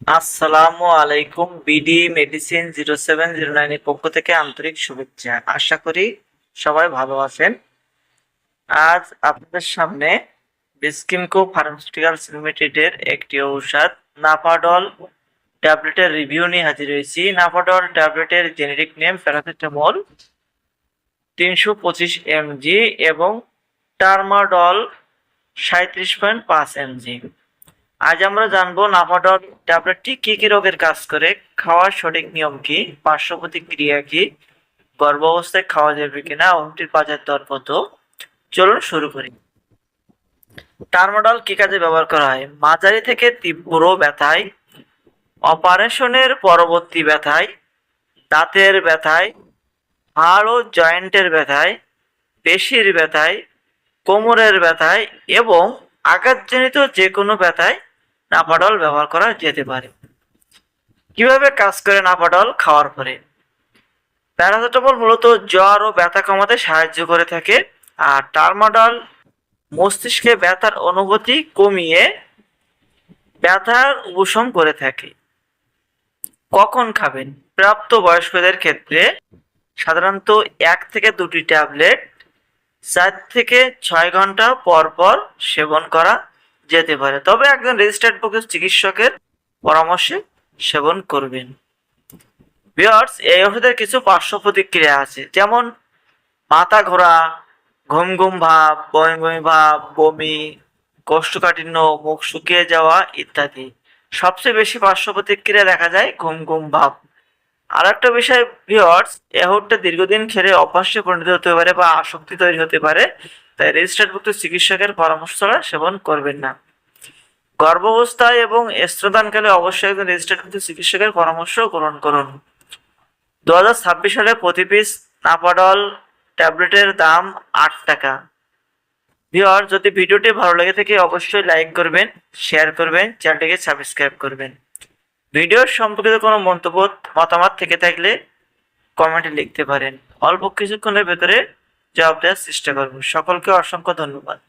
আসসালামু আলাইকুম। BD medicine 0709 এর পক্ষ থেকে আন্তরিক শুভেচ্ছা। আশা করি সবাই ভালো আছেন। আজ আপনাদের সামনে বিস্কিমকো ফার্মাসিউটিক্যালস লিমিটেডের একটি ঔষধ নাফাডল ট্যাবলেটের রিভিউ নিয়ে হাজির হয়েছি। নাফাডল ট্যাবলেটের জেনেরিক নেম প্যারাসিটামল 325 mg এবং টার্মাডল 37.5 mg। আজ আমরা জানবো নাফাডল ট্যাবলেটটি কি কি রোগের কাজ করে, খাওয়ার সঠিক নিয়ম কি, পার্শ্ব প্রতিক্রিয়া কি, গর্ভাবস্থায় খাওয়া যাবে কিনা, ওষুধটির বাজার দর কত। চলুন শুরু করি। টার্মাডল কি কাজে ব্যবহার করা হয়? মাঝারি থেকে তীব্র ব্যথায়, অপারেশনের পরবর্তী ব্যথায়, দাঁতের ব্যথায়, হাড় ও জয়েন্টের ব্যথায়, পেশির ব্যথায়, কোমরের ব্যথায় এবং আঘাতজনিত যে কোনো ব্যথায় নাফাডল ব্যবহার করা যেতে পারে। কিভাবে কাজ করে নাফাডল খাওয়ার পরে? প্যারাসিটামল মূলত জ্বর ও ব্যথা কমাতে সাহায্য করে থাকে, আর টার্মাডল মস্তিষ্কে ব্যথার অনুভূতি কমিয়ে ব্যথার উপশম করে থাকে। কখন খাবেন? প্রাপ্ত বয়স্কদের ক্ষেত্রে সাধারণত 1 থেকে 2টি ট্যাবলেট 4 থেকে 6 ঘন্টা পর পর সেবন করা যেতে পারে, তবে একজন রেজিস্টার্ড চিকিৎসকের পরামর্শে সেবন করবেন। ভিউয়ার্স, এই ওষুধের কিছু পার্শ্ব প্রতিক্রিয়া আছে, যেমন মাথা ঘোরা, ঘুম ঘুম ভাব, বমি বমি ভাব, বমি, কোষ্ঠকাঠিন্য, মুখ শুকিয়ে যাওয়া ইত্যাদি। সবচেয়ে বেশি পার্শ্ব প্রতিক্রিয়া দেখা যায় ঘুম ঘুম ভাব। আর একটা বিষয় ভিউয়ার্স, এই ওষুধটা দীর্ঘদিন খেলে অভ্যাসে পরিণত হতে পারে বা আসক্তি তৈরি হতে পারে, তাই রেজিস্টার্ডভুক্ত চিকিৎসকের পরামর্শ ছাড়া সেবন করবেন না। গর্ভাবস্থায় এবং স্তন্যদানকালে অবশ্যই একজন রেজিস্টার্ডভুক্ত চিকিৎসকের পরামর্শ গ্রহণ করুন। 2026 সালে প্রতি পিস নাফাডল ট্যাবলেটের দাম 8 টাকা। ভিউয়ার, যদি ভিডিওটি ভালো লেগে থাকে অবশ্যই লাইক করবেন, শেয়ার করবেন, চ্যানেলটিকে সাবস্ক্রাইব করবেন। ভিডিওর সম্পর্কিত কোনো মন্তব্য মতামত থেকে থাকলে কমেন্টে লিখতে পারেন। অল্প কিছুক্ষণের ভেতরে জবাব দেওয়ার চেষ্টা করব। সকলকে অসংখ্য ধন্যবাদ।